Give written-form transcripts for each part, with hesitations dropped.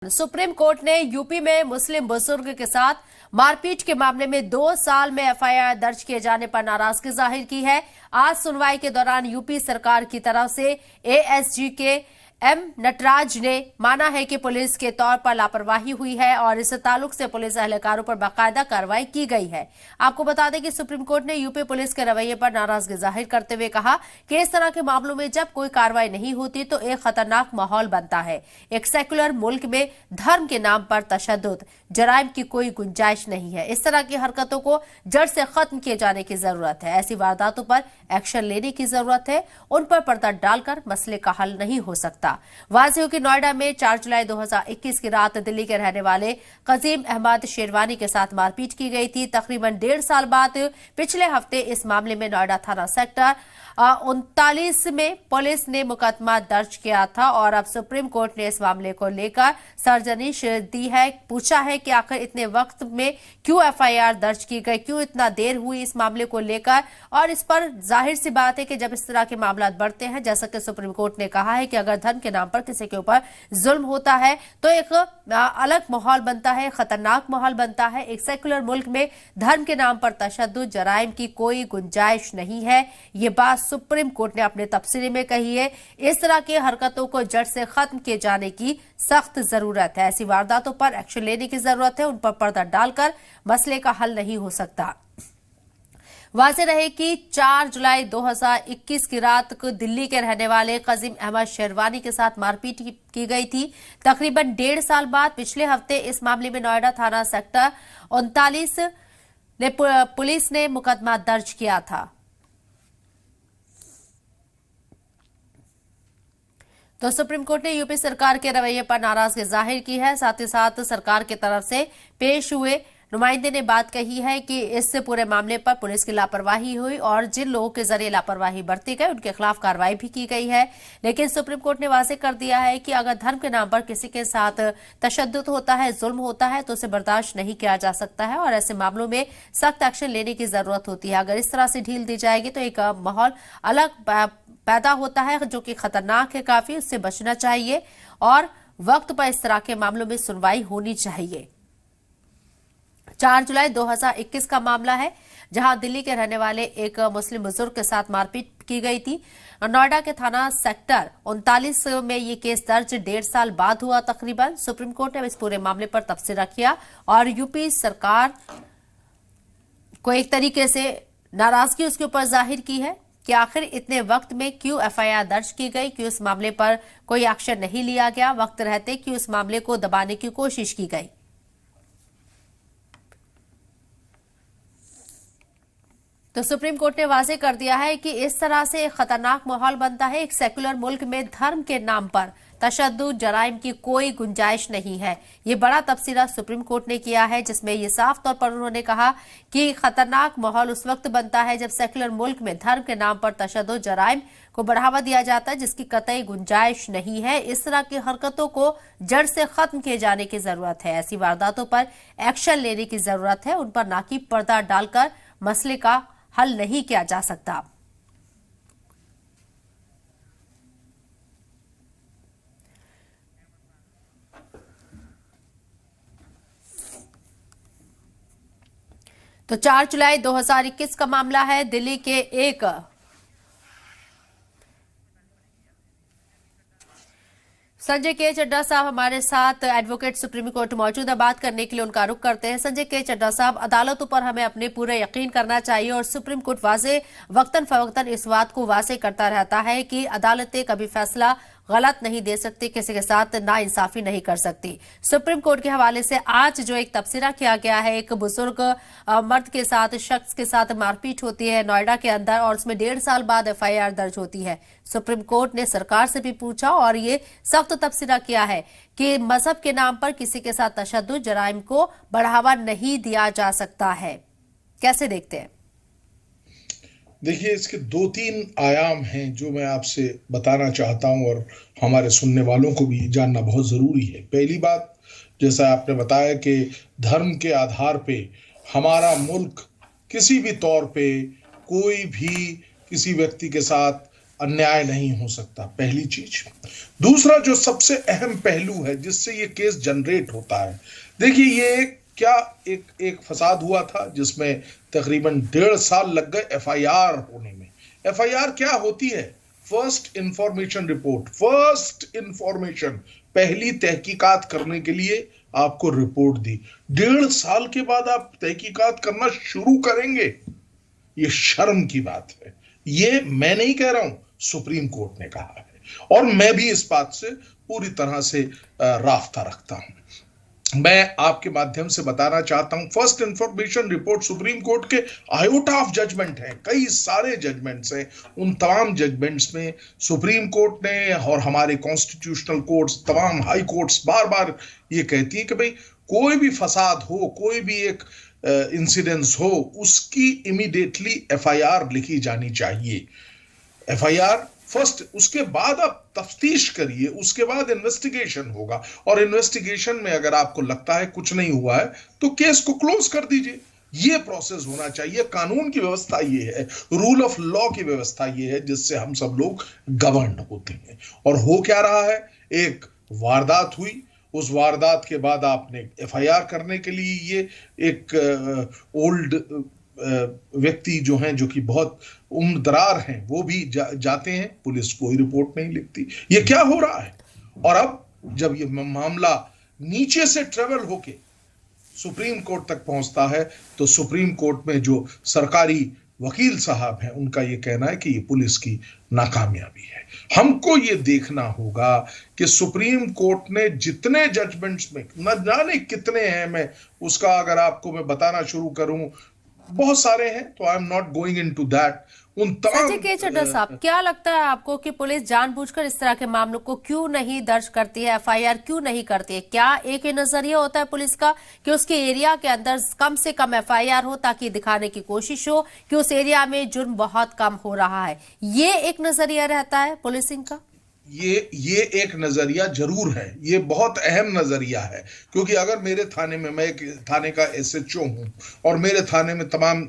Supreme court ने UP में मुस्लिम बुजुर्ग के साथ मारपीट के मामले में 2 साल में एफआईआर दर्ज किए जाने पर नाराजगी जाहिर की है। आज सुनवाई के दौरान यूपी सरकार की तरफ से एएसजी के एम नटराज ने माना है कि पुलिस के तौर पर लापरवाही हुई है और इस ताल्लुक से पुलिस एहलकारों पर बाकायदा कार्रवाई की गई है। आपको बता दें कि सुप्रीम कोर्ट ने यूपी पुलिस के रवैये पर नाराजगी जाहिर करते हुए कहा कि इस तरह के मामलों में जब कोई कार्रवाई नहीं होती तो एक खतरनाक माहौल बनता है। एक सेक्युलर मुल्क में धर्म के नाम पर तशद्दुद जराइम की कोई गुंजाइश नहीं है। इस तरह की हरकतों को जड़ से खत्म किए जाने की जरूरत है। ऐसी वारदातों पर एक्शन लेने की जरूरत है। उन पर पर्दा डालकर मसले का हल नहीं हो सकता। वाज़ेह हो कि नोएडा में 4 जुलाई 2021 की रात दिल्ली के रहने वाले कजीम अहमद शेरवानी के साथ मारपीट की गई थी। तकरीबन 1.5 साल बाद पिछले हफ्ते इस मामले में नोएडा थाना सेक्टर 39 में पुलिस ने मुकदमा दर्ज किया था और अब सुप्रीम कोर्ट ने इस मामले को लेकर सरजनीश दी है। पूछा है कि आखिर इतने वक्त में क्यों एफआईआर दर्ज की गई, क्यों इतना देर हुई इस मामले को लेकर। और इस पर जाहिर सी बात है कि जब इस तरह के मामला बढ़ते हैं, जैसा कि सुप्रीम कोर्ट ने कहा है कि अगर धर्म के नाम पर किसी के ऊपर जुल्म होता है तो एक अलग माहौल बनता है, खतरनाक माहौल बनता है। एक सेक्युलर मुल्क में धर्म के नाम पर तशद्दुद जराइम की कोई गुंजाइश नहीं है। ये बात सुप्रीम कोर्ट ने अपने तफसीर में कही है। इस तरह की हरकतों को जड़ से खत्म किए जाने की सख्त जरूरत है। ऐसी वारदातों पर एक्शन लेने की जरूरत है। उन पर पर्दा डालकर मसले का हल नहीं हो सकता। वाज़ेह रहे कि 4 जुलाई 2021 की रात को दिल्ली के रहने वाले कजीम अहमद शेरवानी के साथ मारपीट की गई थी। तकरीबन 1.5 साल बाद पिछले हफ्ते इस मामले में नोएडा थाना सेक्टर 39 ने पुलिस ने मुकदमा दर्ज किया था। तो सुप्रीम कोर्ट ने यूपी सरकार के रवैये पर नाराजगी जाहिर की है। साथ ही साथ सरकार की तरफ से पेश हुए नुमाइंदे ने बात कही है कि इस पूरे मामले पर पुलिस की लापरवाही हुई और जिन लोगों के जरिए लापरवाही बरती गई उनके खिलाफ कार्रवाई भी की गई है। लेकिन सुप्रीम कोर्ट ने वाज़ेह कर दिया है कि अगर धर्म के नाम पर किसी के साथ तशद्दुद होता है, जुल्म होता है तो उसे बर्दाश्त नहीं किया जा सकता है और ऐसे मामलों में सख्त एक्शन लेने की जरूरत होती है। अगर इस तरह से ढील दी जाएगी तो एक माहौल अलग पैदा होता है जो कि खतरनाक है काफी। उससे बचना चाहिए और वक्त पर इस तरह के मामलों में सुनवाई होनी चाहिए। 4 जुलाई 2021 का मामला है जहां दिल्ली के रहने वाले एक मुस्लिम बुजुर्ग के साथ मारपीट की गई थी। नोएडा के थाना सेक्टर 39 में ये केस दर्ज 1.5 साल बाद हुआ तकरीबन। सुप्रीम कोर्ट ने इस पूरे मामले पर तबसरा किया और यूपी सरकार को एक तरीके से नाराजगी उसके ऊपर जाहिर की है कि आखिर इतने वक्त में क्यों एफआईआर दर्ज की गई, क्यों इस मामले पर कोई एक्शन नहीं लिया गया, वक्त रहते क्यों इस मामले को दबाने की कोशिश की गई। तो सुप्रीम कोर्ट ने वाज़ेह कर दिया है कि इस तरह से एक खतरनाक माहौल बनता है। एक सेक्युलर मुल्क में धर्म के नाम पर तशद्दुद जराइम की कोई गुंजाइश नहीं है। ये बड़ा तबसरा सुप्रीम कोर्ट ने किया है जिसमें ये साफ तौर पर उन्होंने कहा कि खतरनाक माहौल उस वक्त बनता है जब सेक्युलर मुल्क में धर्म के नाम पर तशद्दुद जराइम को बढ़ावा दिया जाता है जिसकी कतई गुंजाइश नहीं है। इस तरह की हरकतों को जड़ से खत्म किए जाने की जरूरत है। ऐसी वारदातों पर एक्शन लेने की जरूरत है। उन पर नाकी पर्दा डालकर मसले का हल नहीं किया जा सकता। तो 4 जुलाई 2021 का मामला है। दिल्ली के एक संजय के चड्ढा साहब हमारे साथ एडवोकेट सुप्रीम कोर्ट मौजूद है। बात करने के लिए उनका रुख करते हैं। संजय के चड्ढा साहब, अदालतों पर हमें अपने पूरे यकीन करना चाहिए और सुप्रीम कोर्ट वाज़ेह वक्तन फवक्तन इस बात को वाज़ेह करता रहता है कि अदालतें कभी फैसला गलत नहीं दे सकती, किसी के साथ नाइंसाफी नहीं कर सकती। सुप्रीम कोर्ट के हवाले से आज जो एक तबसरा किया गया है, एक बुजुर्ग मर्द के साथ, शख्स के साथ मारपीट होती है नोएडा के अंदर और उसमें 1.5 साल बाद एफआईआर दर्ज होती है। सुप्रीम कोर्ट ने सरकार से भी पूछा और ये सख्त तबसरा किया है कि मजहब के नाम पर किसी के साथ तशद्दुद जराइम को बढ़ावा नहीं दिया जा सकता है। कैसे देखते हैं? देखिए, इसके 2-3 आयाम हैं जो मैं आपसे बताना चाहता हूं और हमारे सुनने वालों को भी जानना बहुत ज़रूरी है। पहली बात, जैसा आपने बताया कि धर्म के आधार पे हमारा मुल्क किसी भी तौर पे कोई भी किसी व्यक्ति के साथ अन्याय नहीं हो सकता, पहली चीज। दूसरा जो सबसे अहम पहलू है जिससे ये केस जनरेट होता है, देखिए ये क्या एक फसाद हुआ था जिसमें तकरीबन 1.5 साल लग गए एफआईआर होने में। एफआईआर क्या होती है? First information report, first information, पहली तहकीकात करने के लिए आपको रिपोर्ट दी। 1.5 साल के बाद आप तहकीकात करना शुरू करेंगे, ये शर्म की बात है। ये मैं नहीं कह रहा हूं, सुप्रीम कोर्ट ने कहा है, और मैं भी इस बात से पूरी तरह से राफ्ता रखता हूं। मैं आपके माध्यम से बताना चाहता हूं, first information report supreme court के आयोटा ऑफ जजमेंट है, कई सारे जजमेंट्स हैं। उन तमाम जजमेंट्स में सुप्रीम कोर्ट ने और हमारे कॉन्स्टिट्यूशनल कोर्ट्स, तमाम हाई कोर्ट्स बार बार ये कहती है कि भाई कोई भी फसाद हो, कोई भी एक इंसिडेंस हो, उसकी इमीडिएटली एफआईआर लिखी जानी चाहिए। एफआईआर फर्स्ट, उसके बाद आप तफ्तीश करिए, उसके बाद इन्वेस्टिगेशन होगा, और इन्वेस्टिगेशन में अगर आपको लगता है कुछ नहीं हुआ है तो केस को क्लोज कर दीजिए। ये प्रोसेस होना चाहिए। कानून की व्यवस्था ये है, रूल ऑफ लॉ की व्यवस्था ये है जिससे हम सब लोग गवर्न होते हैं। और हो क्या रहा है, एक वारदात हुई, उस वारदात के बाद आपने एफआईआर करने के लिए ये एक ओल्ड व्यक्ति जो हैं, जो कि बहुत उम्रदरार हैं, वो भी जाते हैं, पुलिस कोई रिपोर्ट नहीं लिखती। ये क्या हो रहा है? और अब जब ये मामला नीचे से ट्रेवल होके सुप्रीम कोर्ट तक पहुंचता है तो सुप्रीम कोर्ट में जो सरकारी वकील साहब हैं, उनका ये कहना है कि ये पुलिस की नाकामयाबी है। हमको ये देखना होगा कि सुप्रीम कोर्ट ने जितने जजमेंट्स में, न जाने कितने हैं, मैं उसका अगर आपको मैं बताना शुरू करूं, बहुत सारे हैं, तो I am not going into that. उन संजय के चड्ढा साहब, क्या लगता है आपको कि पुलिस जानबूझकर इस तरह के मामलों को क्यों नहीं दर्ज करती है, एफआईआर क्यों नहीं करती है? क्या एक नजरिया होता है पुलिस का कि उसके एरिया के अंदर कम से कम एफआईआर हो ताकि दिखाने की कोशिश हो कि उस एरिया में जुर्म बहुत कम हो रहा है? ये एक नजरिया रहता है पुलिसिंग का? ये एक नजरिया जरूर है, ये बहुत अहम नजरिया है, क्योंकि अगर मेरे थाने में, मैं एक थाने का एसएचओ हूं और मेरे थाने में तमाम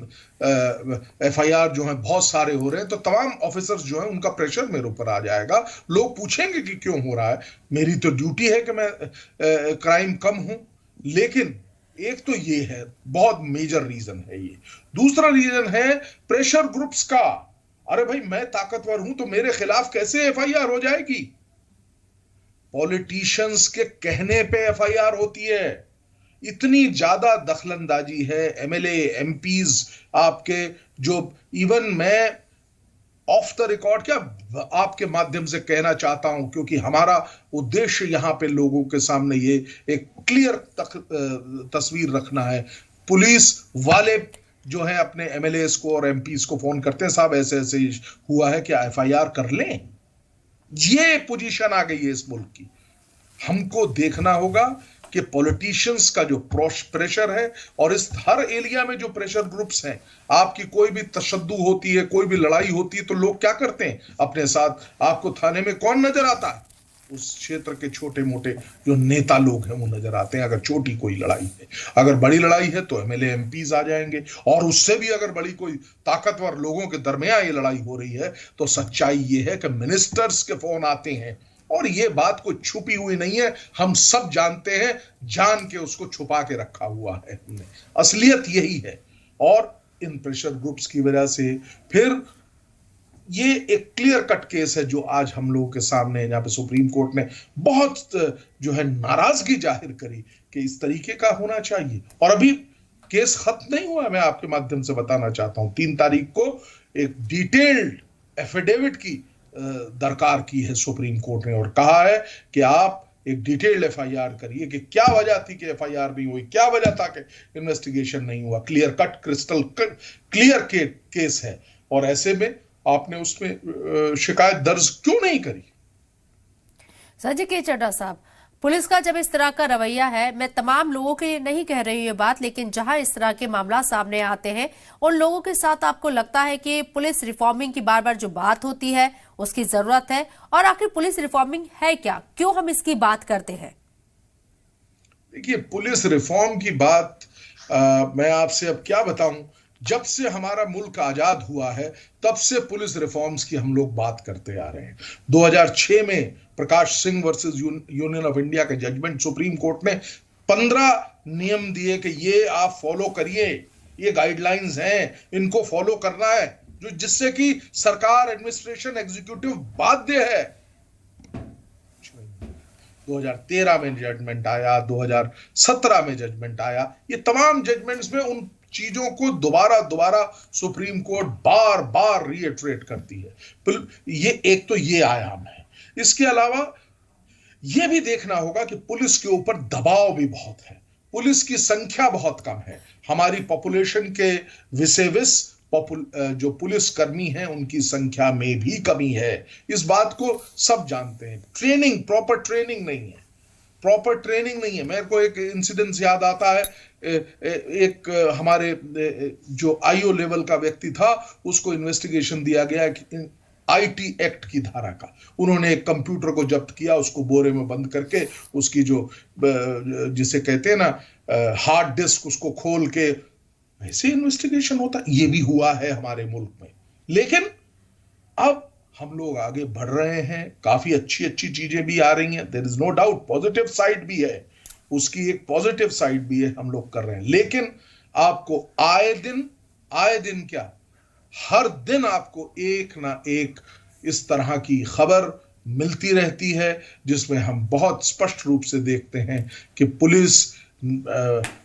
एफआईआर जो है बहुत सारे हो रहे हैं, तो तमाम ऑफिसर्स जो हैं उनका प्रेशर मेरे ऊपर आ जाएगा। लोग पूछेंगे कि क्यों हो रहा है। मेरी तो ड्यूटी है कि मैं क्राइम कम हूं, लेकिन एक तो ये है, बहुत मेजर रीजन है ये। दूसरा रीजन है प्रेशर ग्रुप्स का। अरे भाई, मैं ताकतवर हूं तो मेरे खिलाफ कैसे एफआईआर हो जाएगी? पॉलिटिशियंस के कहने पे एफआईआर होती है। इतनी ज्यादा दखलंदाजी है एमएलए एमपीज आपके, जो इवन मैं ऑफ द रिकॉर्ड क्या आपके माध्यम से कहना चाहता हूं, क्योंकि हमारा उद्देश्य यहां पे लोगों के सामने ये एक क्लियर तस्वीर रखना है। पुलिस वाले जो है अपने एमएलएस को और एमपीस को फोन करते हैं, साहब ऐसे ऐसे हुआ है, क्या एफआईआर कर लें? ये पोजीशन आ गई है इस मुल्क की। हमको देखना होगा कि पॉलिटिशियंस का जो प्रेशर है, और इस हर एरिया में जो प्रेशर ग्रुप्स हैं, आपकी कोई भी तशद्दुद होती है, कोई भी लड़ाई होती है, तो लोग क्या करते हैं अपने साथ? आपको थाने में कौन नजर आता है? उस क्षेत्र के छोटे मोटे जो नेता लोग हैं वो नजर आते हैं। अगर छोटी कोई लड़ाई है, अगर बड़ी लड़ाई है तो एमएलए एमपीज आ जाएंगे, और उससे भी अगर बड़ी कोई ताकतवर लोगों के दरमियान ये लड़ाई हो रही है तो सच्चाई ये है कि मिनिस्टर्स के फोन आते हैं। और ये बात कोई छुपी हुई नहीं है, हम सब जानते हैं, जान के उसको छुपा के रखा हुआ है हमने। असलियत यही है। और इन प्रेशर ग्रुप्स की वजह से फिर ये एक क्लियर कट केस है जो आज हम लोगों के सामने है, जहां पे सुप्रीम कोर्ट ने बहुत जो है नाराजगी जाहिर करी कि इस तरीके का होना चाहिए। और अभी केस खत्म नहीं हुआ। मैं आपके माध्यम से बताना चाहता हूं, 3 तारीख को एक डिटेल्ड एफिडेविट की दरकार की है सुप्रीम कोर्ट ने, और कहा है कि आप एक डिटेल्ड एफआईआर करिए कि क्या वजह थी कि एफआईआर नहीं हुई, क्या वजह था कि इन्वेस्टिगेशन नहीं हुआ। Clear cut, crystal clear case है, और ऐसे में आपने उसमें शिकायत दर्ज क्यों नहीं करी? संजय के चड्ढा साहब, पुलिस का जब इस तरह का रवैया है, मैं तमाम लोगों के लिए नहीं कह रही ये बात, लेकिन जहां इस तरह के मामला सामने आते हैं उन लोगों के साथ आपको लगता है कि पुलिस रिफॉर्मिंग की बार बार जो बात होती है उसकी जरूरत है? और आखिर पुलिस रिफॉर्मिंग है क्या, क्यों हम इसकी बात करते हैं? देखिए, पुलिस रिफॉर्म की बात मैं आपसे अब क्या बताऊं। जब से हमारा मुल्क आजाद हुआ है तब से पुलिस रिफॉर्म्स की हम लोग बात करते आ रहे हैं। 2006 में Prakash Singh versus union of India का जजमेंट सुप्रीम कोर्ट ने 15 नियम दिए कि ये आप फॉलो करिए, ये गाइडलाइंस हैं, इनको फॉलो करना है, जो जिससे कि सरकार, एडमिनिस्ट्रेशन, एग्जीक्यूटिव बाध्य है। 2013 में जजमेंट आया, 2017 में जजमेंट आया। ये तमाम जजमेंट्स में उन चीजों को दोबारा सुप्रीम कोर्ट बार बार रीइटरेट करती है। ये एक तो ये आयाम है। इसके अलावा यह भी देखना होगा कि पुलिस के ऊपर दबाव भी बहुत है। पुलिस की संख्या बहुत कम है। हमारी पॉपुलेशन के विसेविस जो पुलिस कर्मी हैं उनकी संख्या में भी कमी है। इस बात को सब जानते हैं। प्रॉपर ट्रेनिंग नहीं है। मेरे को एक इंसिडेंस याद आता है। एक हमारे जो आईओ लेवल का व्यक्ति था, उसको इन्वेस्टिगेशन दिया गया आईटी एक्ट की धारा का। उन्होंने एक कंप्यूटर को जब्त किया, उसको बोरे में बंद करके उसकी जो जिसे कहते हैं ना हार्ड डिस्क, उसको खोल के ऐसे इन्वेस्टिगेशन होता। ये भी हुआ है हमारे मुल्क में। लेकिन अब हम लोग आगे बढ़ रहे हैं, काफी अच्छी चीजें भी आ रही हैं। There is no doubt, positive side भी है, उसकी एक पॉजिटिव साइड भी है, हम लोग कर रहे हैं। लेकिन आपको आए दिन क्या, हर दिन आपको एक ना एक इस तरह की खबर मिलती रहती है जिसमें हम बहुत स्पष्ट रूप से देखते हैं कि पुलिस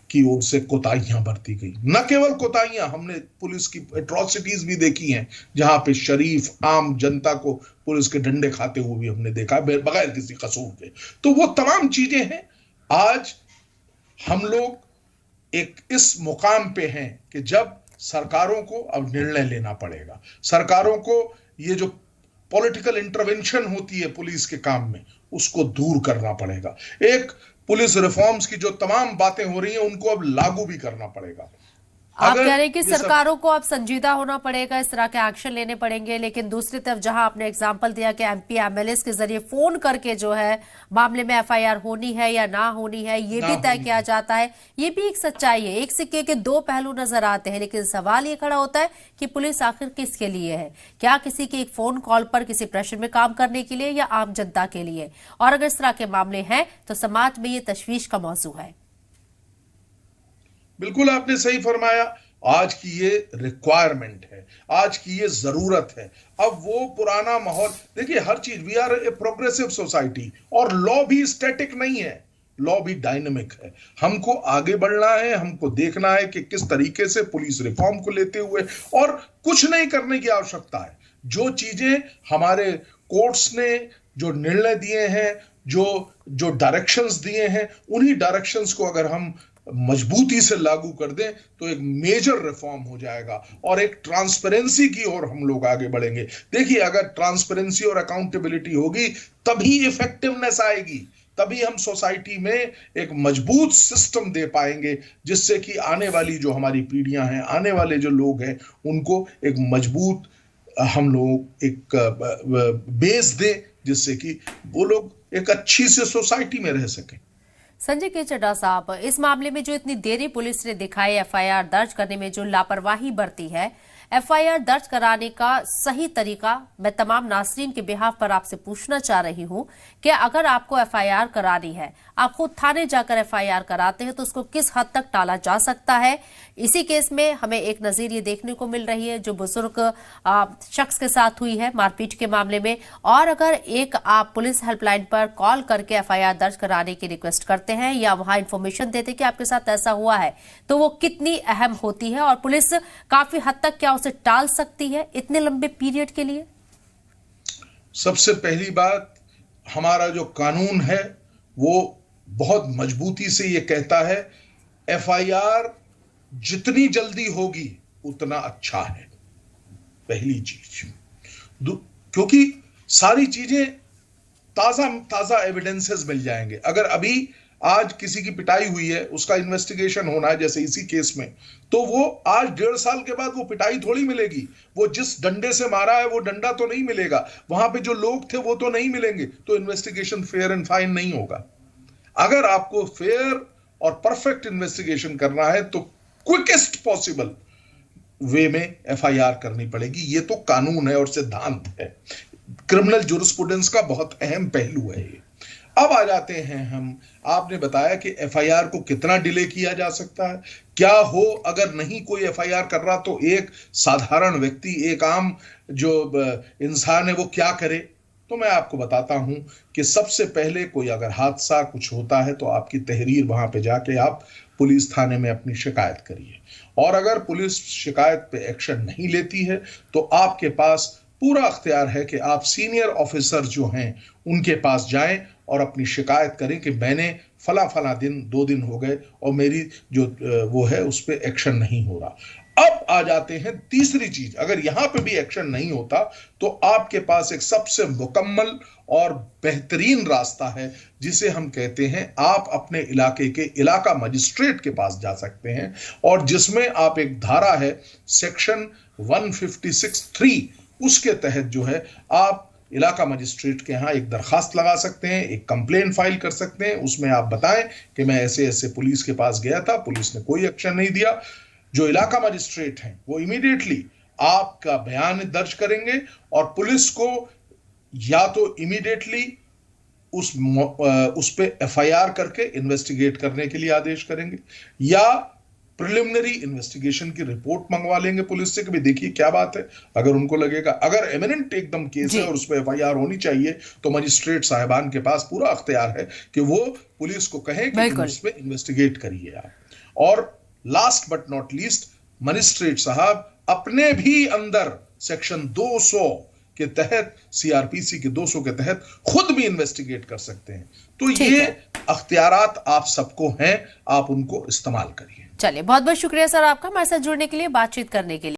की ओर से कोताहियां बरती गई। न केवल कोताहियां, हमने पुलिस की एट्रोसिटीज भी देखी हैं, जहां पे शरीफ आम जनता को पुलिस के डंडे खाते हुए भी हमने देखा बगैर किसी कसूर के। तो वो तमाम चीजें हैं। आज हम लोग एक इस मुकाम पे हैं कि जब सरकारों को अब निर्णय लेना पड़ेगा। सरकारों को ये जो पॉलिटिकल इंटरवेंशन होती है पुलिस के काम में, उसको दूर करना पड़ेगा। एक पुलिस रिफॉर्म्स की जो तमाम बातें हो रही हैं उनको अब लागू भी करना पड़ेगा। आप कह रहे हैं कि सरकारों को अब संजीदा होना पड़ेगा, इस तरह के एक्शन लेने पड़ेंगे। लेकिन दूसरी तरफ जहां आपने एग्जांपल दिया कि एमपी एमएलएस के जरिए फोन करके जो है मामले में एफआईआर होनी है या ना होनी है, ये भी तय किया जाता है। ये भी एक सच्चाई है। एक सिक्के के दो पहलू नजर आते हैं। लेकिन सवाल ये खड़ा होता है कि पुलिस आखिर किसके लिए है? क्या किसी के एक फोन कॉल पर किसी प्रेशर में काम करने के लिए, या आम जनता के लिए? और अगर इस तरह के मामले हैं तो समाज में ये तशवीश का मौजू है। बिल्कुल आपने सही फरमाया। आज की ये रिक्वायरमेंट है, आज की ये जरूरत है। अब वो पुराना माहौल देखिए, हर चीज, we are a progressive society, और लॉ भी स्टैटिक नहीं है, लॉ भी डायनेमिक है। हमको आगे बढ़ना है, हमको देखना है कि किस तरीके से पुलिस रिफॉर्म को लेते हुए, और कुछ नहीं करने की आवश्यकता है। जो चीजें हमारे कोर्ट्स ने जो निर्णय दिए हैं, जो डायरेक्शंस दिए हैं, उन्हीं डायरेक्शंस को अगर हम मजबूती से लागू कर दें तो एक मेजर रिफॉर्म हो जाएगा और एक ट्रांसपेरेंसी की ओर हम लोग आगे बढ़ेंगे। देखिए, अगर ट्रांसपेरेंसी और अकाउंटेबिलिटी होगी तभी इफेक्टिवनेस आएगी, तभी हम सोसाइटी में एक मजबूत सिस्टम दे पाएंगे, जिससे कि आने वाली जो हमारी पीढ़ियां हैं, आने वाले जो लोग हैं, उनको एक मजबूत हम लोग एक बेस दें, जिससे कि वो लोग एक अच्छी से सोसाइटी में रह सकें। संजय के चड्ढा साहब, इस मामले में जो इतनी देरी पुलिस ने दिखाई एफआईआर दर्ज करने में, जो लापरवाही बरती है, एफआईआर दर्ज कराने का सही तरीका मैं तमाम नाज़रीन के बिहाफ पर आपसे पूछना चाह रही हूं कि अगर आपको एफआईआर करानी है, आप खुद थाने जाकर एफआईआर कराते हैं, तो उसको किस हद तक टाला जा सकता है? इसी केस में हमें एक नजीर ये देखने को मिल रही है जो बुजुर्ग शख्स के साथ हुई है मारपीट के मामले में। और अगर एक आप पुलिस हेल्पलाइन पर कॉल करके एफआईआर दर्ज कराने की रिक्वेस्ट करते हैं या वहां इंफॉर्मेशन देते कि आपके साथ ऐसा हुआ है, तो वो कितनी अहम होती है और पुलिस काफी हद तक क्या उसे टाल सकती है इतने लंबे पीरियड के लिए? सबसे पहली बात, हमारा जो कानून है वो बहुत मजबूती से ये कहता है एफआईआर जितनी जल्दी होगी उतना अच्छा है। पहली चीज, क्योंकि सारी चीजें ताजा एविडेंसेस मिल जाएंगे। अगर अभी आज किसी की पिटाई हुई है, उसका इन्वेस्टिगेशन होना है, जैसे इसी केस में, तो वो आज 1.5 साल के बाद वो पिटाई थोड़ी मिलेगी। वो जिस डंडे से मारा है वो डंडा तो नहीं मिलेगा, वहां पे जो लोग थे वो तो नहीं मिलेंगे, तो इन्वेस्टिगेशन फेयर एंड फाइन नहीं होगा। अगर आपको फेयर और परफेक्ट इन्वेस्टिगेशन करना है तो क्विकेस्ट पॉसिबल वे में एफआईआर करनी पड़ेगी। ये तो कानून है और सिद्धांत है, क्रिमिनल जूरिस्प्रूडेंस का बहुत अहम पहलू है ये। अब आ जाते हैं हम, आपने बताया कि एफआईआर को कितना डिले किया जा सकता है, क्या हो अगर नहीं कोई एफआईआर कर रहा तो एक साधारण व्यक्ति, एक आम जो इंसान है वो क्या करे। तो मैं आपको बताता हूं कि सबसे पहले कोई अगर हादसा कुछ होता है तो आपकी तहरीर वहां पे जाके आप पुलिस थाने में अपनी शिकायत करिए, और अगर पुलिस शिकायत पे एक्शन नहीं लेती है तो आपके पास पूरा अख्तियार है कि आप सीनियर ऑफिसर जो हैं उनके पास जाएं और अपनी शिकायत करें कि मैंने फला फला दिन 2 दिन हो गए और मेरी जो वो है उस पर एक्शन नहीं हो रहा। अब आ जाते हैं तीसरी चीज, अगर यहां पे भी एक्शन नहीं होता तो आपके पास एक सबसे मुकम्मल और बेहतरीन रास्ता है जिसे हम कहते हैं आप अपने इलाके के इलाका मजिस्ट्रेट के पास जा सकते हैं, और जिसमें आप एक धारा है सेक्शन 156(3) उसके तहत जो है आप इलाका मजिस्ट्रेट के यहाँ एक दरखास्त लगा सकते हैं, एक कंप्लेन फाइल कर सकते हैं। उसमें आप बताएं कि मैं ऐसे ऐसे पुलिस के पास गया था, पुलिस ने कोई एक्शन नहीं दिया। जो इलाका मजिस्ट्रेट हैं वो इमीडिएटली आपका बयान दर्ज करेंगे और पुलिस को या तो इमीडिएटली उस पे एफआईआर करके इन्वेस्टिगेट करने के लिए आदेश करेंगे, या प्रिलिमिनरी इन्वेस्टिगेशन की रिपोर्ट मंगवा लेंगे पुलिस से कि भाई देखिए क्या बात है। अगर उनको लगेगा अगर एमिनेंट एकदम केस है और उस पर एफआईआर होनी चाहिए तो मजिस्ट्रेट साहिबान के पास पूरा अख्तियार है कि वो पुलिस को कहें कि उस पर इन्वेस्टिगेट करिए आप। और last but not least, magistrate साहब अपने भी अंदर सेक्शन 200 के तहत, सीआरपीसी के 200 के तहत खुद भी इन्वेस्टिगेट कर सकते हैं। तो ये अख्तियारात आप सबको हैं, आप उनको इस्तेमाल करिए। चलिए, बहुत बहुत शुक्रिया सर आपका हमारे साथ जुड़ने के लिए, बातचीत करने के लिए।